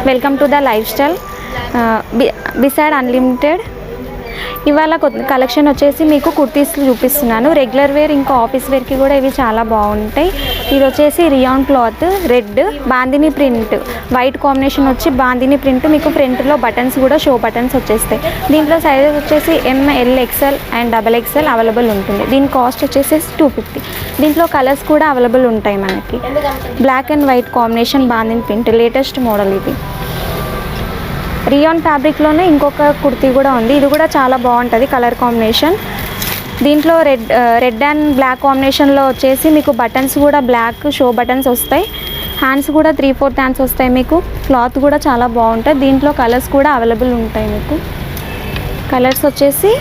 Welcome to the life style beside unlimited. ఇవాళ collection వచ్చేసి మీకు కుర్తీస్లు చూపిస్తున్నాను. రెగ్యులర్ వేర్ ఇంకా ఆఫీస్ వేర్కి కూడా ఇవి చాలా బాగుంటాయి. ఇది వచ్చేసి rayon cloth, red bandhani print, white combination వచ్చి బాందిని ప్రింట్. మీకు ఫ్రంట్లో బటన్స్ కూడా షో బటన్స్ వచ్చేస్తాయి. దీంట్లో సైజెస్ వచ్చేసి ML, XL and XXL available ఉంటుంది. దీని కాస్ట్ వచ్చేసి 250. దీంట్లో కలర్స్ కూడా అవైలబుల్ ఉంటాయి మనకి. Black and white combination bandhani print, latest model ఇది. రియాన్ ఫ్యాబ్రిక్లోనే ఇంకొక కుర్తీ కూడా ఉంది. ఇది కూడా చాలా బాగుంటుంది కలర్ కాంబినేషన్. దీంట్లో రెడ్ అండ్ బ్లాక్ కాంబినేషన్లో వచ్చేసి మీకు బటన్స్ కూడా బ్లాక్ షో బటన్స్ వస్తాయి. హ్యాండ్స్ కూడా 3/4 హ్యాండ్స్ వస్తాయి. మీకు క్లాత్ కూడా చాలా బాగుంటుంది. దీంట్లో కలర్స్ కూడా అవైలబుల్ ఉంటాయి. మీకు కలర్స్ వచ్చేసి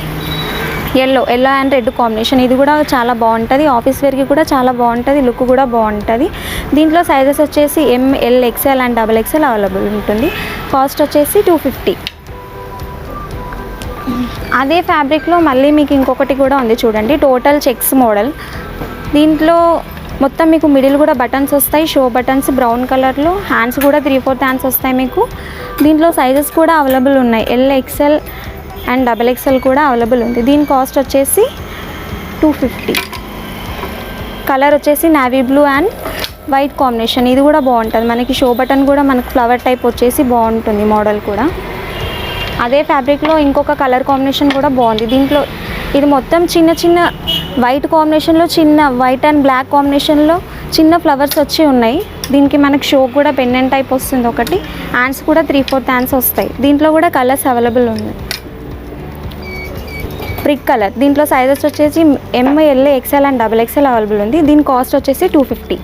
ఎల్లో అండ్ రెడ్ కాంబినేషన్. ఇది కూడా చాలా బాగుంటుంది. ఆఫీస్ వేర్కి కూడా చాలా బాగుంటుంది. లుక్ కూడా బాగుంటుంది. దీంట్లో సైజెస్ వచ్చేసి ML, XL and XXL available ఉంటుంది. కాస్ట్ వచ్చేసి 250. అదే ఫ్యాబ్రిక్లో మళ్ళీ మీకు ఇంకొకటి కూడా ఉంది చూడండి, టోటల్ చెక్స్ మోడల్. దీంట్లో మొత్తం మీకు మిడిల్ కూడా బటన్స్ వస్తాయి, షో బటన్స్ బ్రౌన్ కలర్లో. హ్యాండ్స్ కూడా 3/4 హ్యాండ్స్ వస్తాయి మీకు. దీంట్లో సైజెస్ కూడా అవైలబుల్ ఉన్నాయి. L, XL అండ్ XXL కూడా అవైలబుల్ ఉంది. దీని కాస్ట్ వచ్చేసి 250. కలర్ వచ్చేసి navy blue and white combination. ఇది కూడా బాగుంటుంది. మనకి షో బటన్ కూడా మనకు ఫ్లవర్ టైప్ వచ్చేసి బాగుంటుంది మోడల్ కూడా. అదే ఫ్యాబ్రిక్లో ఇంకొక కలర్ కాంబినేషన్ కూడా బాగుంది. దీంట్లో ఇది మొత్తం చిన్న చిన్న వైట్ కాంబినేషన్లో, చిన్న వైట్ అండ్ బ్లాక్ కాంబినేషన్లో చిన్న ఫ్లవర్స్ వచ్చి ఉన్నాయి. దీనికి మనకి షో కూడా పెండెంట్ టైప్ వస్తుంది ఒకటి. హ్యాండ్స్ కూడా 3/4 హ్యాండ్స్ వస్తాయి. దీంట్లో కూడా కలర్స్ అవైలబుల్ ఉన్నాయి. Brick colour. దీంట్లో సైజెస్ వచ్చేసి ML, XL and XXL available ఉంది. దీని కాస్ట్ వచ్చేసి 250.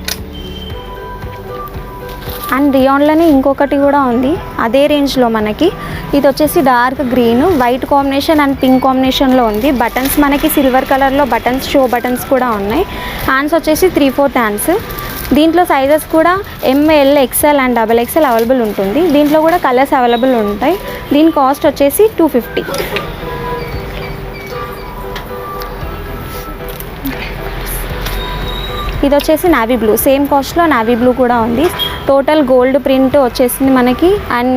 అండ్ రియాన్లోనే ఇంకొకటి కూడా ఉంది అదే రేంజ్లో మనకి. ఇది వచ్చేసి dark green, white combination and pink కాంబినేషన్లో ఉంది. బటన్స్ మనకి సిల్వర్ కలర్లో బటన్స్, షో బటన్స్ కూడా ఉన్నాయి. హ్యాండ్స్ వచ్చేసి 3/4 హ్యాండ్స్. దీంట్లో సైజెస్ కూడా ML, XL and XXL available ఉంటుంది. దీంట్లో కూడా కలర్స్ అవైలబుల్ ఉంటాయి. దీని కాస్ట్ వచ్చేసి 250. ఇది వచ్చేసి నావీ బ్లూ, సేమ్ కాస్ట్లో నావీ బ్లూ కూడా ఉంది. టోటల్ గోల్డ్ ప్రింట్ వచ్చేసింది మనకి. అండ్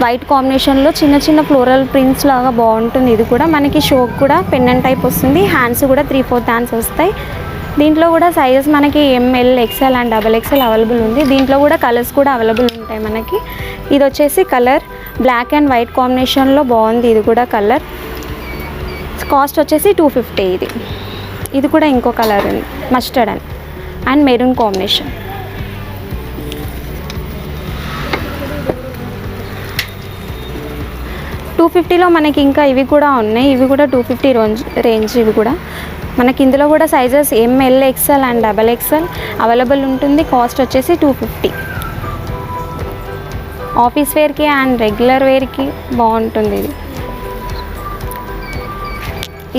వైట్ కాంబినేషన్లో చిన్న చిన్న ఫ్లోరల్ ప్రింట్స్ లాగా బాగుంటుంది. ఇది కూడా మనకి షో కూడా పెండెంట్ టైప్ వస్తుంది. హ్యాండ్స్ కూడా 3/4 హ్యాండ్స్ వస్తాయి. దీంట్లో కూడా సైజెస్ మనకి ML, XL and XXL available ఉంది. దీంట్లో కూడా కలర్స్ కూడా అవైలబుల్ ఉంటాయి మనకి. ఇది వచ్చేసి కలర్ బ్లాక్ అండ్ వైట్ కాంబినేషన్లో బాగుంది. ఇది కూడా కలర్ కాస్ట్ వచ్చేసి 250. ఇది కూడా ఇంకో కలర్ ఉంది, మస్టర్డ్ అండ్ మెరూన్ కాంబినేషన్. $250లో మనకి ఇంకా ఇవి కూడా ఉన్నాయి. ఇవి కూడా 250 రేంజ్. ఇవి కూడా మనకి ఇందులో కూడా sizes ML, XL and XXL available ఉంటుంది. కాస్ట్ వచ్చేసి 250. ఆఫీస్ వేర్కి అండ్ రెగ్యులర్ వేర్కి బాగుంటుంది ఇది.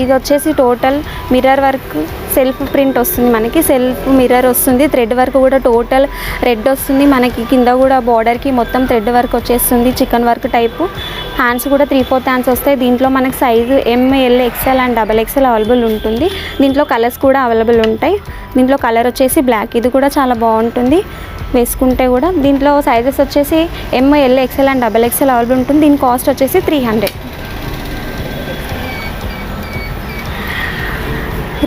ఇది వచ్చేసి total mirror work, self print వస్తుంది మనకి. సెల్ఫ్ మిర్రర్ వస్తుంది. థ్రెడ్ వర్క్ కూడా టోటల్ రెడ్ వస్తుంది మనకి. కింద కూడా బార్డర్కి మొత్తం థ్రెడ్ వర్క్ వచ్చేస్తుంది, చికెన్ వర్క్ టైపు. హ్యాండ్స్ కూడా 3/4 హ్యాండ్స్ వస్తాయి. దీంట్లో మనకి size ML, XL and XXL available ఉంటుంది. దీంట్లో కలర్స్ కూడా అవైలబుల్ ఉంటాయి. దీంట్లో కలర్ వచ్చేసి బ్లాక్. ఇది కూడా చాలా బాగుంటుంది వేసుకుంటే కూడా. దీంట్లో సైజెస్ వచ్చేసి ML, XL and XXL available ఉంటుంది. దీని కాస్ట్ వచ్చేసి 300.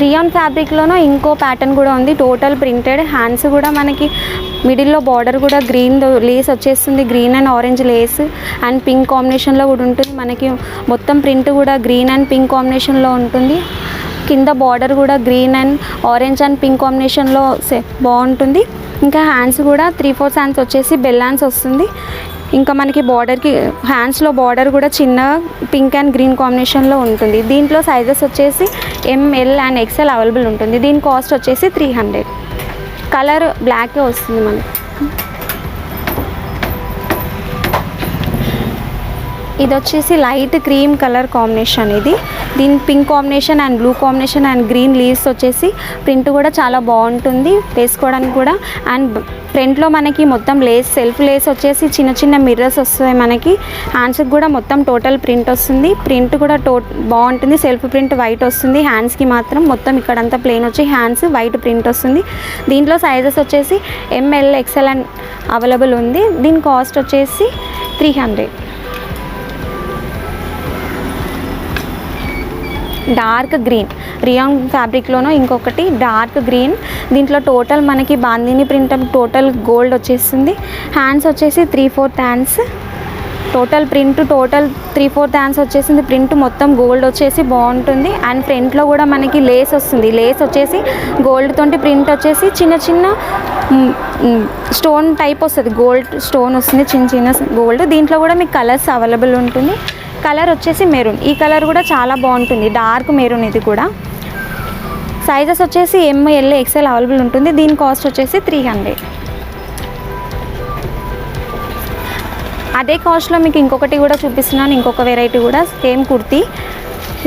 రియాన్ ఫ్యాబ్రిక్లోనూ ఇంకో ప్యాటర్న్ కూడా ఉంది, టోటల్ ప్రింటెడ్. హ్యాండ్స్ కూడా మనకి మిడిల్లో బార్డర్ కూడా గ్రీన్ లేస్ వచ్చేస్తుంది. Green and orange Lay's and pink కాంబినేషన్లో కూడా ఉంటుంది మనకి. మొత్తం ప్రింట్ కూడా గ్రీన్ అండ్ పింక్ కాంబినేషన్లో ఉంటుంది. కింద బార్డర్ కూడా green and orange and pink కాంబినేషన్లో బాగుంటుంది. ఇంకా హ్యాండ్స్ కూడా 3/4 హ్యాండ్స్ వచ్చేసి బెల్ హ్యాండ్స్ వస్తుంది. ఇంకా మనకి బార్డర్కి హ్యాండ్స్లో బార్డర్ కూడా చిన్న పింక్ అండ్ గ్రీన్ కాంబినేషన్లో ఉంటుంది. దీంట్లో సైజెస్ వచ్చేసి ML అండ్ XL అవైలబుల్ ఉంటుంది. దీని కాస్ట్ వచ్చేసి 300. కలర్ బ్లాకే వస్తుంది మనకి. ఇది వచ్చేసి లైట్ క్రీమ్ కలర్ కాంబినేషన్. ఇది దీని pink combination and blue combination and green leaves వచ్చేసి ప్రింట్ కూడా చాలా బాగుంటుంది వేసుకోవడానికి కూడా. అండ్ ఫ్రంట్లో మనకి మొత్తం లేస్, సెల్ఫ్ లేస్ వచ్చేసి చిన్న చిన్న మిర్రర్స్ వస్తాయి మనకి. హ్యాండ్స్కి కూడా మొత్తం టోటల్ ప్రింట్ వస్తుంది. ప్రింట్ కూడా బాగుంటుంది. సెల్ఫ్ ప్రింట్ వైట్ వస్తుంది. హ్యాండ్స్కి మాత్రం మొత్తం ఇక్కడంతా ప్లెయిన్ వచ్చి హ్యాండ్స్ వైట్ ప్రింట్ వస్తుంది. దీంట్లో సైజెస్ వచ్చేసి ML, XL అండ్ అవైలబుల్ ఉంది. దీని కాస్ట్ వచ్చేసి 300. డార్క్ గ్రీన్ రియాన్ ఫ్యాబ్రిక్లోనూ ఇంకొకటి డార్క్ గ్రీన్. దీంట్లో టోటల్ మనకి బాందిని ప్రింట్ టోటల్ గోల్డ్ వచ్చేస్తుంది. హ్యాండ్స్ వచ్చేసి 3/4 hands. Total print total 3/4 hands వచ్చేసింది. ప్రింట్ మొత్తం గోల్డ్ వచ్చేసి బాగుంటుంది. అండ్ ఫ్రంట్లో కూడా మనకి లేస్ వస్తుంది. లేస్ వచ్చేసి గోల్డ్ తోటి ప్రింట్ వచ్చేసి చిన్న చిన్న స్టోన్ టైప్ వస్తుంది. గోల్డ్ స్టోన్ వస్తుంది, చిన్న చిన్న గోల్డ్. దీంట్లో కూడా మీకు కలర్స్ అవైలబుల్ ఉంటుంది. కలర్ వచ్చేసి మెరూన్. ఈ కలర్ కూడా చాలా బాగుంటుంది, డార్క్ మెరూన్. ఇది కూడా సైజెస్ వచ్చేసి ML XL అవైలబుల్ ఉంటుంది. దీని కాస్ట్ వచ్చేసి 300. అదే కాస్ట్లో మీకు ఇంకొకటి కూడా చూపిస్తున్నాను, ఇంకొక వెరైటీ కూడా సేమ్ కుర్తీ.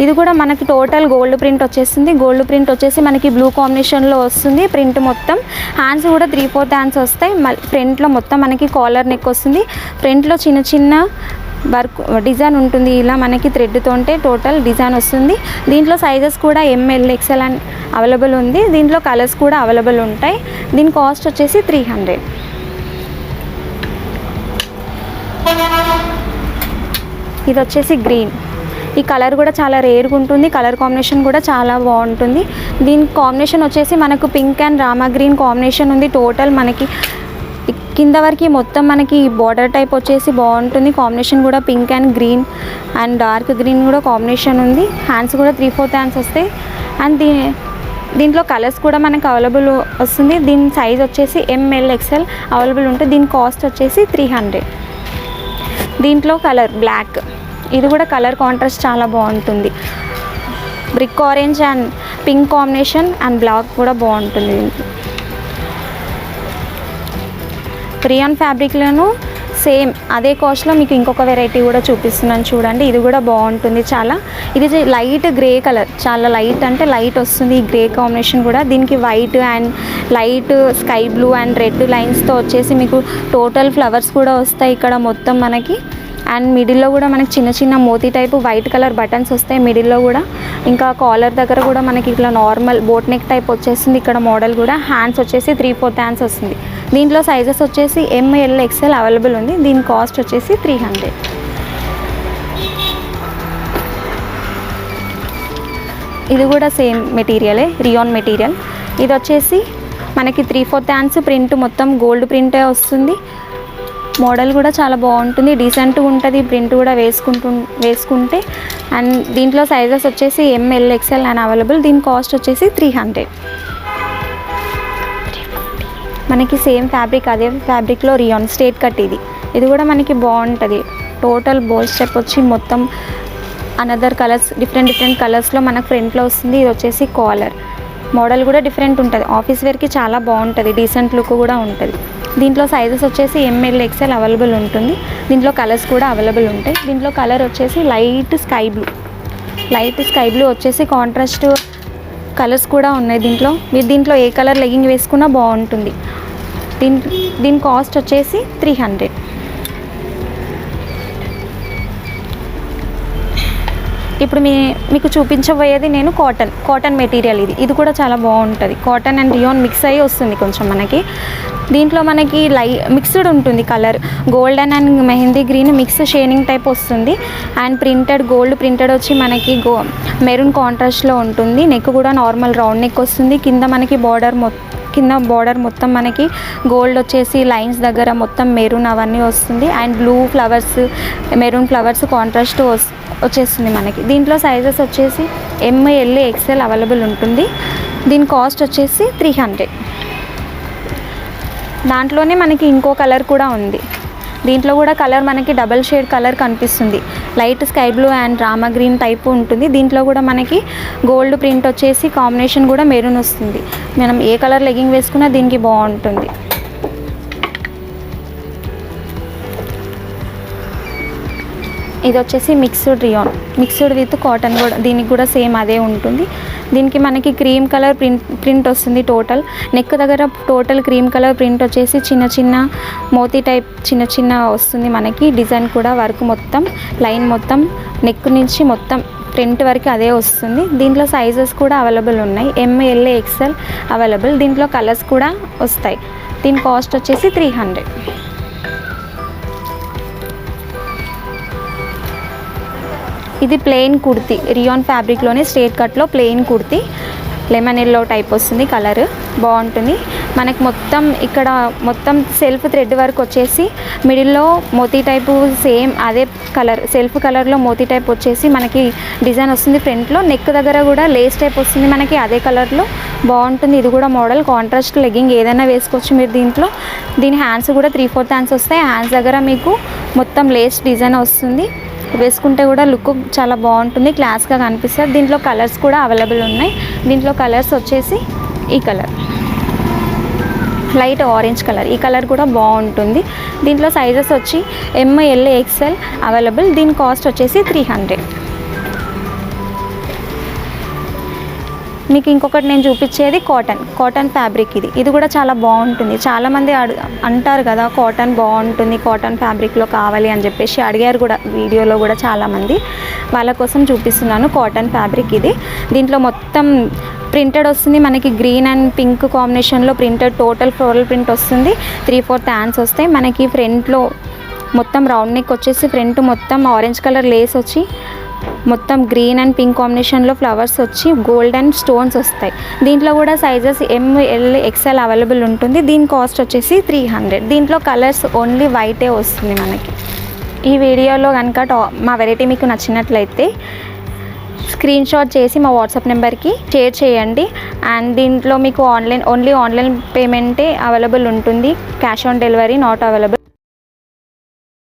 ఇది కూడా మనకి టోటల్ గోల్డ్ ప్రింట్ వచ్చేస్తుంది. గోల్డ్ ప్రింట్ వచ్చేసి మనకి బ్లూ కాంబినేషన్లో వస్తుంది. ప్రింట్ మొత్తం హ్యాండ్స్ కూడా 3/4 హ్యాండ్స్ వస్తాయి. ఫ్రంట్లో మొత్తం మనకి కాలర్ నెక్ వస్తుంది. ఫ్రంట్లో చిన్న చిన్న వర్క్ డిజైన్ ఉంటుంది. ఇలా మనకి థ్రెడ్తోంటే టోటల్ డిజైన్ వస్తుంది. దీంట్లో సైజెస్ కూడా ML XL అని అవైలబుల్ ఉంది. దీంట్లో కలర్స్ కూడా అవైలబుల్ ఉంటాయి. దీని కాస్ట్ వచ్చేసి 300. ఇది వచ్చేసి గ్రీన్. ఈ కలర్ కూడా చాలా రేర్గా ఉంటుంది. కలర్ కాంబినేషన్ కూడా చాలా బాగుంటుంది. దీని కాంబినేషన్ వచ్చేసి మనకు pink and Rama green combination ఉంది. టోటల్ మనకి కింద వరకు మొత్తం మనకి బార్డర్ టైప్ వచ్చేసి బాగుంటుంది. కాంబినేషన్ కూడా pink and green and dark green కూడా కాంబినేషన్ ఉంది. హ్యాండ్స్ కూడా 3/4 హ్యాండ్స్ వస్తాయి. అండ్ దీంట్లో కలర్స్ కూడా మనకు అవైలబుల్ వస్తుంది. దీని సైజ్ వచ్చేసి ML XL అవైలబుల్ ఉంటుంది. దీని కాస్ట్ వచ్చేసి 300. దీంట్లో కలర్ బ్లాక్. ఇది కూడా కలర్ కాంట్రాస్ట్ చాలా బాగుంటుంది. Brick orange and pink combination and black కూడా బాగుంటుంది. దీంట్లో రియాన్ ఫ్యాబ్రిక్లోనూ సేమ్ అదే కాస్ట్లో మీకు ఇంకొక వెరైటీ కూడా చూపిస్తున్నాను చూడండి. ఇది కూడా బాగుంటుంది చాలా. ఇది లైట్ గ్రే కలర్, చాలా లైట్ అంటే లైట్ వస్తుంది ఈ గ్రే కాంబినేషన్ కూడా. దీనికి white and light sky blue and red లైన్స్తో వచ్చేసి మీకు టోటల్ ఫ్లవర్స్ కూడా వస్తాయి ఇక్కడ మొత్తం మనకి. అండ్ మిడిల్లో కూడా మనకి చిన్న చిన్న మోతీ టైపు వైట్ కలర్ బటన్స్ వస్తాయి మిడిల్లో కూడా. ఇంకా కాలర్ దగ్గర కూడా మనకి ఇట్లా నార్మల్ బోట్ నెక్ టైప్ వచ్చేస్తుంది ఇక్కడ మోడల్ కూడా. హ్యాండ్స్ వచ్చేసి 3/4 హ్యాండ్స్ వస్తుంది. దీంట్లో సైజెస్ వచ్చేసి ML XL అవైలబుల్ ఉంది. దీని కాస్ట్ వచ్చేసి 300. ఇది కూడా సేమ్ మెటీరియలే, రియాన్ మెటీరియల్. ఇది వచ్చేసి మనకి 3/4 హ్యాండ్స్. ప్రింట్ మొత్తం గోల్డ్ ప్రింటే వస్తుంది. మోడల్ కూడా చాలా బాగుంటుంది, డీసెంట్గా ఉంటుంది. ప్రింట్ కూడా వేసుకుంటే. అండ్ దీంట్లో సైజెస్ వచ్చేసి ML XL అని అవైలబుల్. దీని కాస్ట్ వచ్చేసి 300. మనకి సేమ్ ఫ్యాబ్రిక్, అదే ఫ్యాబ్రిక్లో రియాన్ స్ట్రేట్ కట్. ఇది కూడా మనకి బాగుంటుంది. టోటల్ బోల్ స్టెప్ వచ్చి మొత్తం అనదర్ కలర్స్ డిఫరెంట్ కలర్స్లో మనకు ఫ్రంట్లో వస్తుంది. ఇది వచ్చేసి కాలర్. మోడల్ కూడా డిఫరెంట్ ఉంటుంది. ఆఫీస్ వేర్కి చాలా బాగుంటుంది, డీసెంట్ లుక్ కూడా ఉంటుంది. దీంట్లో సైజెస్ వచ్చేసి ML XL అవైలబుల్ ఉంటుంది. దీంట్లో కలర్స్ కూడా అవైలబుల్ ఉంటాయి. దీంట్లో కలర్ వచ్చేసి లైట్ స్కై బ్లూ వచ్చేసి కాంట్రాస్ట్ కలర్స్ కూడా ఉన్నాయి దీంట్లో. మీరు దీంట్లో ఏ కలర్ లెగ్గింగ్ వేసుకున్నా బాగుంటుంది. దీని కాస్ట్ వచ్చేసి 300. ఇప్పుడు మీకు చూపించబోయేది నేను కాటన్ మెటీరియల్. ఇది కూడా చాలా బాగుంటుంది. కాటన్ అండ్ రియాన్ మిక్స్ అయ్యి వస్తుంది కొంచెం మనకి. దీంట్లో మనకి మిక్స్డ్ ఉంటుంది colour. Golden and mehndi green mix షేనింగ్ type వస్తుంది. అండ్ గోల్డ్ ప్రింటెడ్ వచ్చి మనకి మెరూన్ కాంట్రాస్ట్లో ఉంటుంది. నెక్ కూడా నార్మల్ రౌండ్ నెక్ వస్తుంది. కింద మనకి బార్డర్ మొత్తం మనకి గోల్డ్ వచ్చేసి లైన్స్ దగ్గర మొత్తం మెరూన్ అవన్నీ వస్తుంది. And blue flowers, maroon flowers contrast వచ్చేస్తుంది మనకి. దీంట్లో సైజెస్ వచ్చేసి ML XL అవైలబుల్ ఉంటుంది. దీని కాస్ట్ వచ్చేసి 300. దాంట్లోనే మనకి ఇంకో కలర్ కూడా ఉంది. దీంట్లో కూడా కలర్ మనకి డబల్ షేడ్ కలర్ కనిపిస్తుంది. Light sky blue and Rama green type ఉంటుంది. దీంట్లో కూడా మనకి గోల్డ్ ప్రింట్ వచ్చేసి కాంబినేషన్ కూడా మెరూన్ వస్తుంది. మనం ఏ కలర్ లెగ్గింగ్ వేసుకున్నా దీనికి బాగుంటుంది. ఇది వచ్చేసి మిక్స్డ్ విత్ కాటన్ కూడా. దీనికి కూడా సేమ్ అదే ఉంటుంది. దీనికి మనకి క్రీమ్ కలర్ ప్రింట్ వస్తుంది. టోటల్ నెక్ దగ్గర టోటల్ క్రీమ్ కలర్ ప్రింట్ వచ్చేసి చిన్న చిన్న మోతీ టైప్ చిన్న వస్తుంది మనకి. డిజైన్ కూడా వర్క్ మొత్తం లైన్ మొత్తం నెక్ నుంచి మొత్తం ఫ్రంట్ వరకు అదే వస్తుంది. దీంట్లో సైజెస్ కూడా అవైలబుల్ ఉన్నాయి. ML XL available. దీంట్లో కలర్స్ కూడా వస్తాయి. దీని కాస్ట్ వచ్చేసి 300. ఇది ప్లెయిన్ కుర్తీ, రియాన్ ఫ్యాబ్రిక్లోనే స్ట్రేట్ కట్లో plain kurti, lemon yellow type వస్తుంది కలర్, బాగుంటుంది. మనకి మొత్తం ఇక్కడ మొత్తం సెల్ఫ్ థ్రెడ్ వర్క్ వచ్చేసి మిడిల్లో మోతీ టైపు సేమ్ అదే కలర్ సెల్ఫ్ కలర్లో మోతీ టైప్ వచ్చేసి మనకి డిజైన్ వస్తుంది. ఫ్రంట్లో నెక్ దగ్గర కూడా లేస్ టైప్ వస్తుంది మనకి అదే కలర్లో, బాగుంటుంది. ఇది కూడా మోడల్ కాంట్రాస్ట్ లెగ్గింగ్ ఏదైనా వేసుకోవచ్చు మీరు దీంట్లో. దీని హ్యాండ్స్ కూడా 3/4 హ్యాండ్స్ వస్తాయి. హ్యాండ్స్ దగ్గర మీకు మొత్తం లేస్ డిజైన్ వస్తుంది. వేసుకుంటే కూడా లుక్ చాలా బాగుంటుంది, క్లాస్గా కనిపిస్తుంది. దీంట్లో కలర్స్ కూడా అవైలబుల్ ఉన్నాయి. దీంట్లో కలర్స్ వచ్చేసి ఈ కలర్ లైట్ ఆరెంజ్ కలర్, ఈ కలర్ కూడా బాగుంటుంది. దీంట్లో సైజెస్ వచ్చి ML XL అవైలబుల్. దీని కాస్ట్ వచ్చేసి 300. మీకు ఇంకొకటి నేను చూపించేది కాటన్ ఫ్యాబ్రిక్. ఇది కూడా చాలా బాగుంటుంది. చాలామంది అంటారు కదా కాటన్ బాగుంటుంది, కాటన్ ఫ్యాబ్రిక్లో కావాలి అని చెప్పేసి అడిగారు కూడా వీడియోలో కూడా చాలామంది. వాళ్ళ కోసం చూపిస్తున్నాను కాటన్ ఫ్యాబ్రిక్ ఇది. దీంట్లో మొత్తం ప్రింటెడ్ వస్తుంది మనకి, గ్రీన్ అండ్ పింక్ కాంబినేషన్లో ప్రింటెడ్ టోటల్ ఫ్లోరల్ ప్రింట్ వస్తుంది. 3/4 హ్యాండ్స్ వస్తాయి మనకి. ఫ్రంట్లో మొత్తం రౌండ్ నెక్ వచ్చేసి ఫ్రంట్ మొత్తం ఆరెంజ్ కలర్ లేస్ వచ్చి మొత్తం గ్రీన్ అండ్ పింక్ కాంబినేషన్లో ఫ్లవర్స్ వచ్చి గోల్డ్ అండ్ స్టోన్స్ వస్తాయి. దీంట్లో కూడా సైజెస్ ML XL అవైలబుల్ ఉంటుంది. దీని కాస్ట్ వచ్చేసి 300. దీంట్లో కలర్స్ ఓన్లీ వైటే వస్తుంది మనకి. ఈ వీడియోలో కనుక మా వెరైటీ మీకు నచ్చినట్లయితే స్క్రీన్ షాట్ చేసి మా వాట్సాప్ నెంబర్కి షేర్ చేయండి. అండ్ దీంట్లో మీకు ఓన్లీ ఆన్లైన్ పేమెంటే అవైలబుల్ ఉంటుంది, cash on delivery not available.